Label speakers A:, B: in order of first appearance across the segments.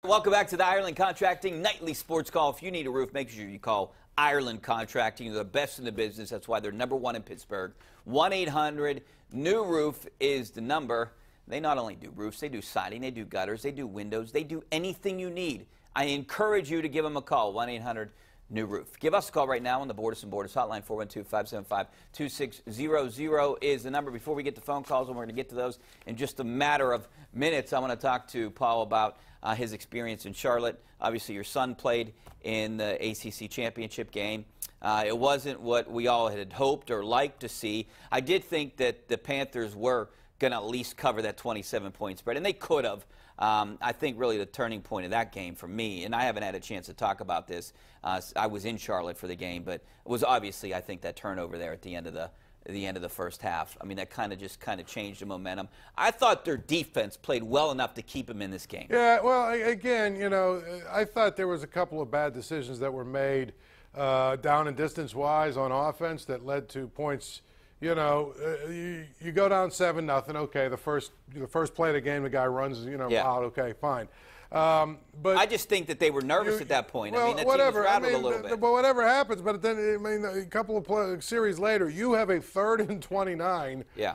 A: Welcome back to the Ireland Contracting Nightly Sports Call. If you need a roof, make sure you call Ireland Contracting. They're the best in the business. That's why they're #1 in Pittsburgh. 1-800-NEW-ROOF is the number. They not only do roofs, they do siding, they do gutters, they do windows, they do anything you need. I encourage you to give them a call, 1-800-NEW-ROOF. Give us a call right now on the Borders and Borders hotline, 412-575-2600 is the number. Before we get to phone calls, and we're going to get to those in just a matter of minutes, I want to talk to Paul about his experience in Charlotte. Obviously, your son played in the ACC championship game. It wasn't what we all had hoped or liked to see. I did think that the Panthers were going to at least cover that 27-point spread, and they could have. I think really the turning point of that game for me, and I haven't had a chance to talk about this. I was in Charlotte for the game, but it was obviously, I think, that turnover there at the end of the first half. I mean, that kind of changed the momentum. I thought their defense played well enough to keep them in this game.
B: Yeah, well, again, you know, I thought there was a couple of bad decisions that were made down and distance-wise on offense that led to points. You know, you go down 7-0. Okay, the first play of the game, the guy runs, out. Okay, fine. But
A: I just think that they were nervous at that point.
B: Well,
A: I mean, that
B: whatever.
A: team was rattled a little bit.
B: But whatever happens, but then I mean, a couple of series later, you have a 3rd and 29.
A: Yeah.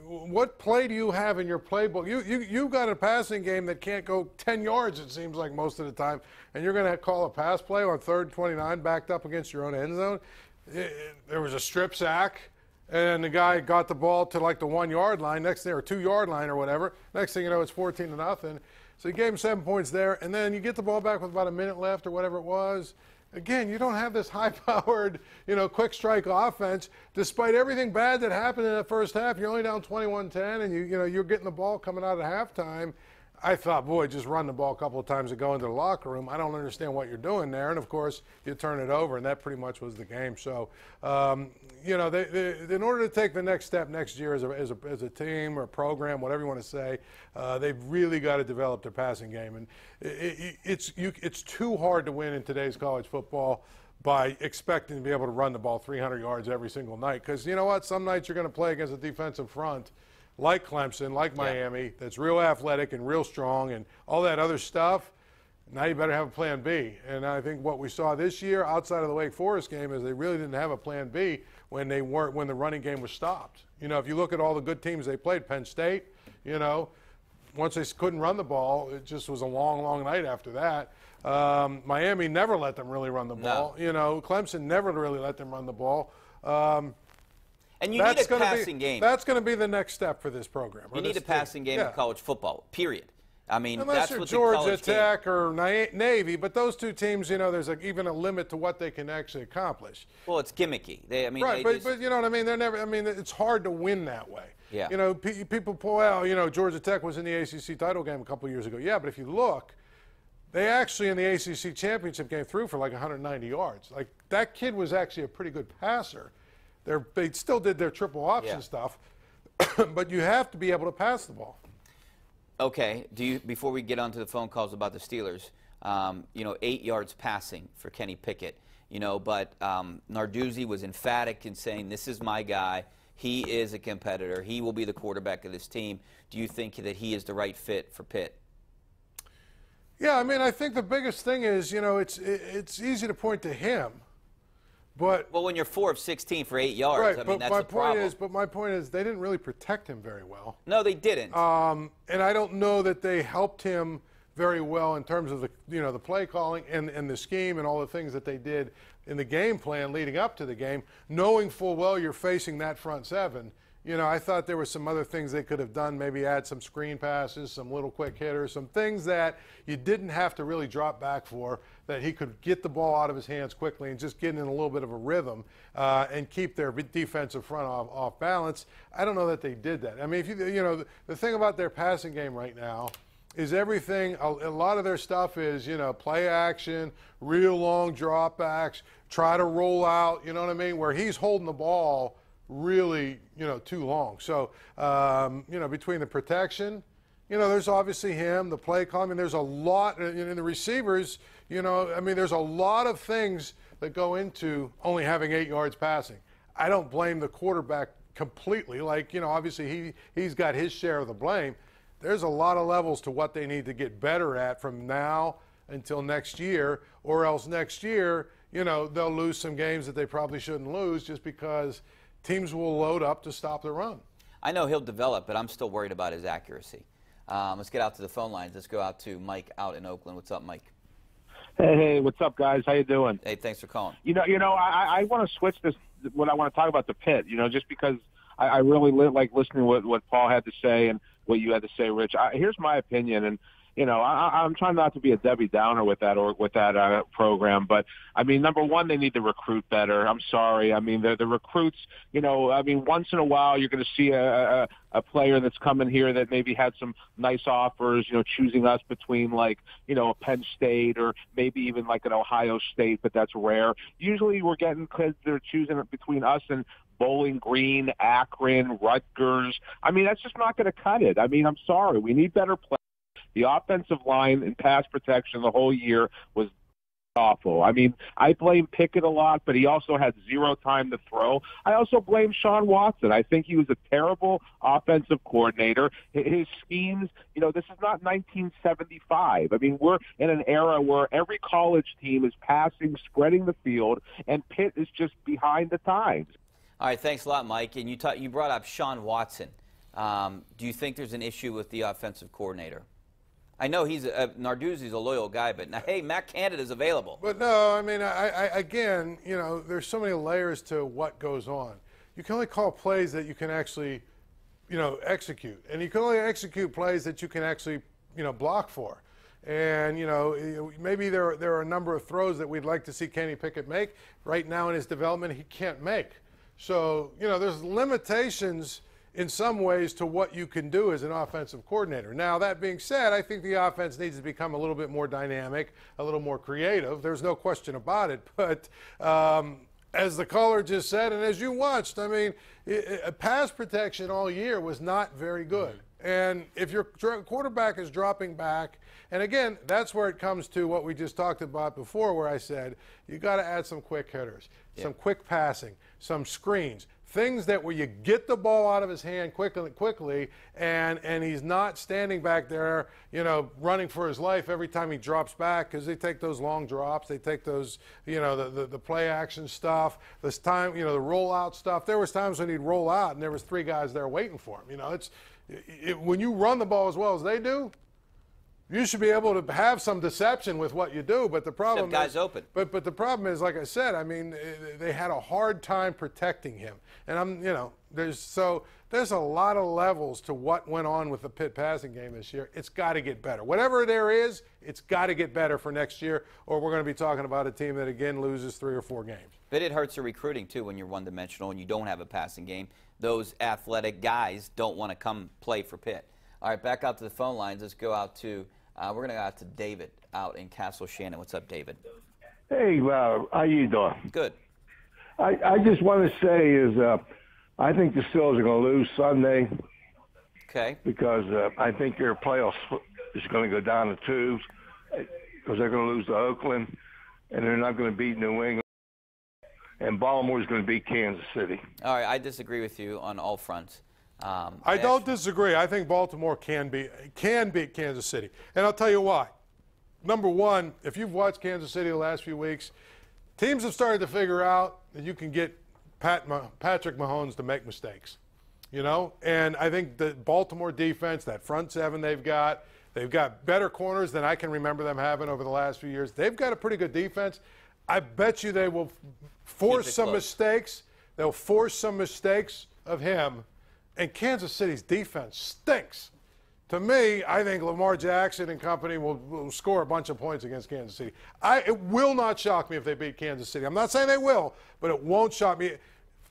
B: What play do you have in your playbook? You've got a passing game that can't go 10 yards, it seems like, most of the time, and you're going to call a pass play on 3rd and 29 backed up against your own end zone. There was a strip sack. And the guy got the ball to like the 1-yard line, next thing, or 2-yard line or whatever. Next thing you know, it's 14-0. So you gave him 7 points there, and then you get the ball back with about a minute left or whatever it was. Again, you don't have this high-powered, quick strike offense. Despite everything bad that happened in that first half, you're only down 21-10, and you're getting the ball coming out at halftime. I thought, boy, just run the ball a couple of times and go into the locker room. I don't understand what you're doing there. And, of course, you turn it over, and that pretty much was the game. So, in order to take the next step next year as a team or program, whatever you want to say, they've really got to develop their passing game. And it's too hard to win in today's college football by expecting to be able to run the ball 300 yards every single night. Because you know what? Some nights you're going to play against a defensive front like Clemson, like Miami, that's real athletic and real strong and all that other stuff. Now you better have a plan B. And I think what we saw this year outside of the Wake Forest game is they really didn't have a plan B when the running game was stopped. If you look at all the good teams they played, Penn State, once they couldn't run the ball, it just was a long, long night after that. Miami never let them really run the ball.
A: No.
B: Clemson never really let them run the ball.
A: And you need a passing game.
B: That's going to be the next step for this program.
A: You need a passing game in college football, period. I mean,
B: unless
A: that's
B: you're
A: what
B: Georgia Tech or Navy, but those two teams, there's even a limit to what they can actually accomplish.
A: Well, it's gimmicky.
B: But you know what I mean? It's hard to win that way.
A: Yeah.
B: People pull out, Georgia Tech was in the ACC title game a couple years ago. Yeah, but if you look, they actually in the ACC championship game threw for like 190 yards. Like, that kid was actually a pretty good passer. They still did their triple option stuff, but you have to be able to pass the ball.
A: Okay. Before we get on to the phone calls about the Steelers, 8 yards passing for Kenny Pickett, but Narduzzi was emphatic in saying, this is my guy. He is a competitor. He will be the quarterback of this team. Do you think that he is the right fit for Pitt?
B: Yeah, I mean, I think the biggest thing is, it's easy to point to him. But
A: when you're 4 of 16 for 8 yards,
B: right,
A: I mean, that's a problem.
B: But my point is, they didn't really protect him very well.
A: No, they didn't.
B: And I don't know that they helped him very well in terms of the play calling and the scheme and all the things that they did in the game plan leading up to the game, knowing full well you're facing that front seven. I thought there were some other things they could have done, maybe add some screen passes, some little quick hitters, some things that you didn't have to really drop back for, that he could get the ball out of his hands quickly and just get in a little bit of a rhythm and keep their defensive front off balance. I don't know that they did that. I mean, the thing about their passing game right now is everything, a lot of their stuff is, play action, real long dropbacks, try to roll out, you know what I mean, where he's holding the ball really, too long. So, between the protection, there's obviously him, the play calling. I mean, there's a lot in the receivers, there's a lot of things that go into only having 8 yards passing. I don't blame the quarterback completely. Like, obviously he's got his share of the blame. there's a lot of levels to what they need to get better at from now until next year, or else next year, you know, they'll lose some games that they probably shouldn't lose just because teams will load up to stop the run.
A: I know he'll develop, but I'm still worried about his accuracy. Let's get out to the phone lines. Let's go out to Mike out in Oakland. What's up, Mike?
C: Hey, what's up, guys? How you doing?
A: Hey, thanks for calling.
C: I want to switch this. What I want to talk about the Pitt. Just because I really like listening to what Paul had to say and what you had to say, Rich. Here's my opinion, and I'm trying not to be a Debbie Downer with that program, but I mean, number one, they need to recruit better. I'm sorry. I mean, the recruits. Once in a while, you're going to see a player that's coming here that maybe had some nice offers. Choosing us between a Penn State or maybe even like an Ohio State, but that's rare. Usually, we're getting kids that are choosing between us and Bowling Green, Akron, Rutgers. I mean, that's just not going to cut it. I mean, I'm sorry. We need better players. The offensive line and pass protection the whole year was awful. I mean, I blame Pickett a lot, but he also had zero time to throw. I also blame Sean Watson. I think he was a terrible offensive coordinator. His schemes, this is not 1975. I mean, we're in an era where every college team is passing, spreading the field, and Pitt is just behind the times.
A: All right, thanks a lot, Mike. And you brought up Sean Watson. Do you think there's an issue with the offensive coordinator? I know Narduzzi's a loyal guy, but now, hey, Matt Canada's available.
B: But no, I mean, again, there's so many layers to what goes on. You can only call plays that you can actually, execute, and you can only execute plays that you can actually, block for. And maybe there are a number of throws that we'd like to see Kenny Pickett make. Right now in his development, he can't make. So there's limitations in some ways to what you can do as an offensive coordinator. Now, that being said, I think the offense needs to become a little bit more dynamic, a little more creative. There's no question about it. But as the caller just said, and as you watched, I mean, pass protection all year was not very good. And if your quarterback is dropping back, and again, that's where it comes to what we just talked about before, where I said you got to add some quick hitters, some quick passing, some screens, things that where you get the ball out of his hand quickly, and he's not standing back there, running for his life every time he drops back, because they take those long drops, they take those, the play action stuff, this time, the rollout stuff. There was times when he'd roll out and there was three guys there waiting for him. When you run the ball as well as they do, you should be able to have some deception with what you do, but the problem
A: guys open.
B: But the problem is, like I said, I mean, they had a hard time protecting him, and there's a lot of levels to what went on with the Pitt passing game this year. It's got to get better. Whatever there is, it's got to get better for next year, or we're going to be talking about a team that again loses 3 or 4 games.
A: But it hurts your recruiting too when you're one-dimensional and you don't have a passing game. Those athletic guys don't want to come play for Pitt. All right, back out to the phone lines. Let's go out to we're going to go out to David out in Castle Shannon. What's up, David?
D: Hey, how you doing?
A: Good.
D: I just want to say is I think the Steelers are going to lose Sunday.
A: Okay.
D: Because I think their playoffs is going to go down to 2 because they're going to lose to Oakland, and they're not going to beat New England. And Baltimore is going to beat Kansas City.
A: All right, I disagree with you on all fronts.
B: I don't disagree. I think Baltimore can beat Kansas City, and I'll tell you why. Number one, if you've watched Kansas City the last few weeks, teams have started to figure out that you can get Patrick Mahomes to make mistakes. And I think the Baltimore defense, that front seven they've got better corners than I can remember them having over the last few years. They've got a pretty good defense. I bet you they will force some mistakes. They'll force some mistakes of him. And Kansas City's defense stinks. To me, I think Lamar Jackson and company will score a bunch of points against Kansas City. It will not shock me if they beat Kansas City. I'm not saying they will, but it won't shock me.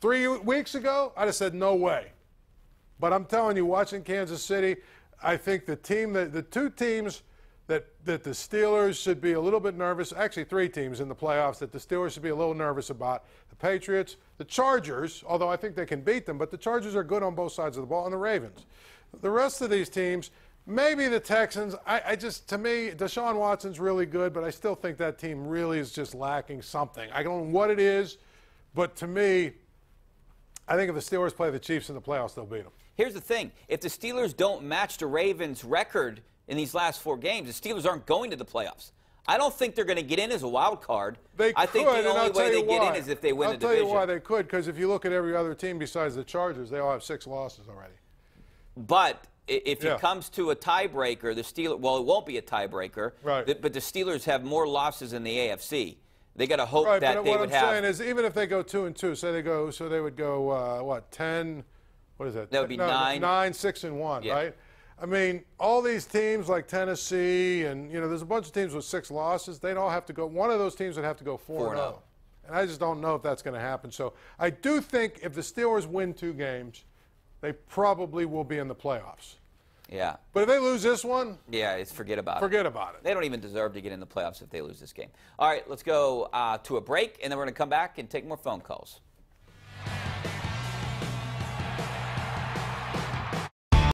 B: 3 weeks ago, I'd have said no way. But I'm telling you, watching Kansas City, I think the two teams that the Steelers should be a little bit nervous, actually 3 teams in the playoffs that the Steelers should be a little nervous about: the Patriots, the Chargers, although I think they can beat them, but the Chargers are good on both sides of the ball, and the Ravens. The rest of these teams, maybe the Texans, to me, Deshaun Watson's really good, but I still think that team really is just lacking something. I don't know what it is, but to me, I think if the Steelers play the Chiefs in the playoffs, they'll beat them.
A: Here's the thing. If the Steelers don't match the Ravens' record in these last 4 games, the Steelers aren't going to the playoffs. I don't think they're going to get in as a wild card. I think the only way they get in is if they win the division.
B: I'll tell you why they could, because if you look at every other team besides the Chargers, they all have 6 losses already.
A: But if it comes to a tiebreaker, the Steelers, well, it won't be a tiebreaker,
B: right.
A: But the Steelers have more losses in the AFC. They got to hope
B: right,
A: that
B: but
A: they
B: what
A: would
B: I'm
A: have.
B: saying is, even if they go 2-2, say they go, so they would go what 10? What is that?
A: That would be
B: 9, 6-1,
A: yeah.
B: right? I mean, all these teams like Tennessee, and there's a bunch of teams with 6 losses. They'd all have to go. One of those teams would have to go 4-0, and I just don't know if that's going to happen. So I do think if the Steelers win 2 games, they probably will be in the playoffs.
A: Yeah.
B: But if they lose this one,
A: forget about it.
B: Forget about it.
A: They don't even deserve to get in the playoffs if they lose this game. All right, let's go to a break, and then we're going to come back and take more phone calls.